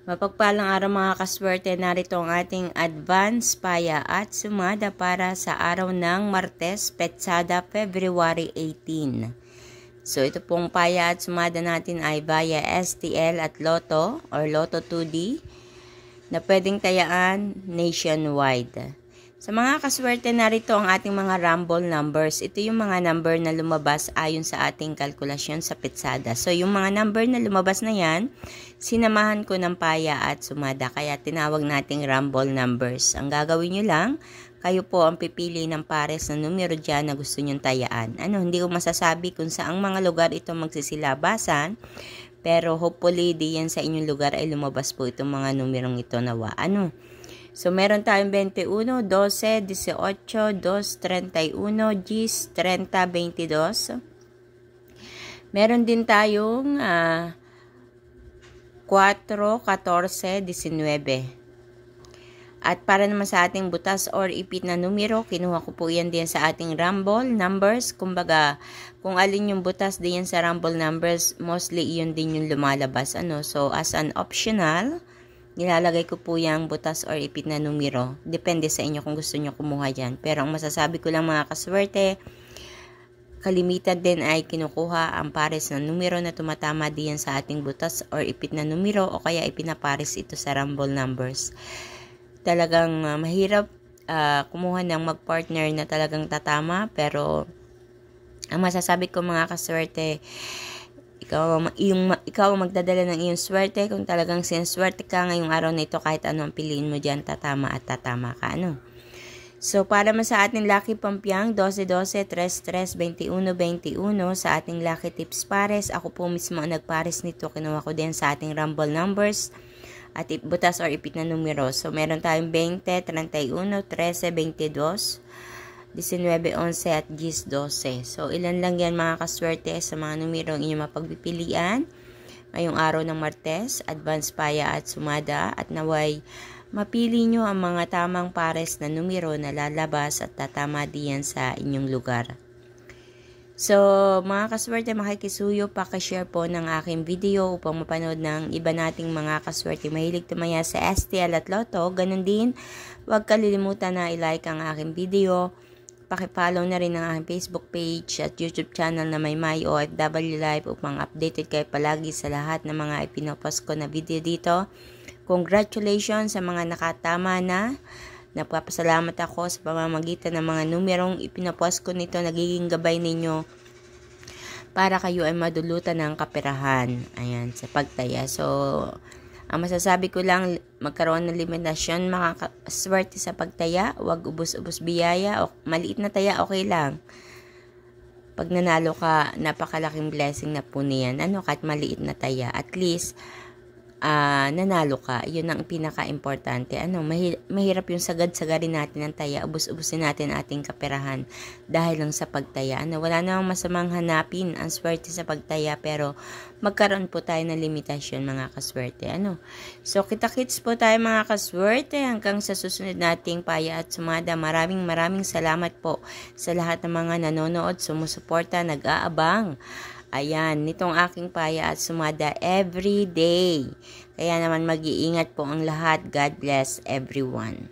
Mapagpalang araw mga kaswerte, narito ang ating advance paya at sumada para sa araw ng Martes, Petsada, February 18. So ito pong paya at sumada natin ay via STL at Lotto or Lotto 2D na pwedeng tayaan nationwide. Sa mga kaswerte, narito ang ating mga rumble numbers. Ito yung mga number na lumabas ayon sa ating kalkulasyon sa Petsada. So, yung mga number na lumabas na yan, sinamahan ko ng paya at sumada. Kaya tinawag nating rumble numbers. Ang gagawin nyo lang, kayo po ang pipili ng pares na numero dyan na gusto nyong tayaan. Hindi ko masasabi kung saang mga lugar ito magsisilabasan. Pero hopefully, diyan sa inyong lugar ay lumabas po itong mga numerong ito nawa. So, meron tayong 21, 12, 18, 2, 31, 10, 30, 22. Meron din tayong 4, 14, 19. At para naman sa ating butas or ipit na numero, kinuha ko po yan din sa ating rumble numbers. Kumbaga, kung alin yung butas din sa rumble numbers, mostly iyon din yung lumalabas. So, as an optional, nilalagay ko po yung butas or ipit na numero. Depende sa inyo kung gusto nyo kumuha yan. Pero ang masasabi ko lang mga kaswerte, kalimitan din ay kinukuha ang pares na numero na tumatama diyan sa ating butas or ipit na numero o kaya ipinapares ito sa rumble numbers. Talagang mahirap kumuha ng mag-partner na talagang tatama. Pero ang masasabi ko mga kaswerte, ikaw ang magdadala ng iyong swerte. Kung talagang sinswerte ka ngayong araw na ito, kahit ano ang piliin mo dyan, tatama at tatama ka. So, para man sa ating lucky pampiyang, 12-12, 3-3, 21-21, sa ating lucky tips pares, ako po mismo ang nagpares nito. Kinuha ko din sa ating rumble numbers at butas or ipit na numero. So, meron tayong 20, 31, 13, 22, 19, 11 at 10, 12. So, ilan lang yan mga kaswerte sa mga numero ang inyong mapagpipilian ngayong araw ng Martes, advance paya at sumada, at naway mapili nyo ang mga tamang pares na numero na lalabas at tatama diyan sa inyong lugar. So, mga kaswerte, makikisuyo, pakishare po ng aking video upang mapanood ng iba nating mga kaswerte mahilig tumaya sa STL at Lotto. Ganun din, huwag kalilimutan na i-like ang aking video. Paki-follow na rin ang aking Facebook page at YouTube channel na may OFW Live upang updated kayo palagi sa lahat ng mga ipinopost ko na video dito. Congratulations sa mga nakatama na. Nagpapasalamat ako sa pamamagitan ng mga numerong ipinopost ko nito. Nagiging gabay ninyo para kayo ay madulutan ng kaperahan. Ayan, sa pagtaya. So, ang masasabi ko lang, magkaroon ng limitasyon mga swerte sa pagtaya. Huwag ubos-ubos biyaya. Maliit na taya, okay lang. Pag nanalo ka, napakalaking blessing na po niyan. Kahit maliit na taya. At least, nanalo ka. Yun ang pinaka-importante. Mahirap yung sagad-sagarin natin ng taya. Ubos-ubusin natin ating kaperahan dahil lang sa pagtaya. Wala namang masamang hanapin ang swerte sa pagtaya, pero magkaroon po tayo ng limitasyon mga kaswerte. So, kita-kits po tayo mga kaswerte hanggang sa susunod nating paya at sumada. Maraming salamat po sa lahat ng mga nanonood, sumusuporta, nag-aabang. Ayan, nitong aking paya at sumada every day. Kaya naman mag-iingat po ang lahat. God bless everyone.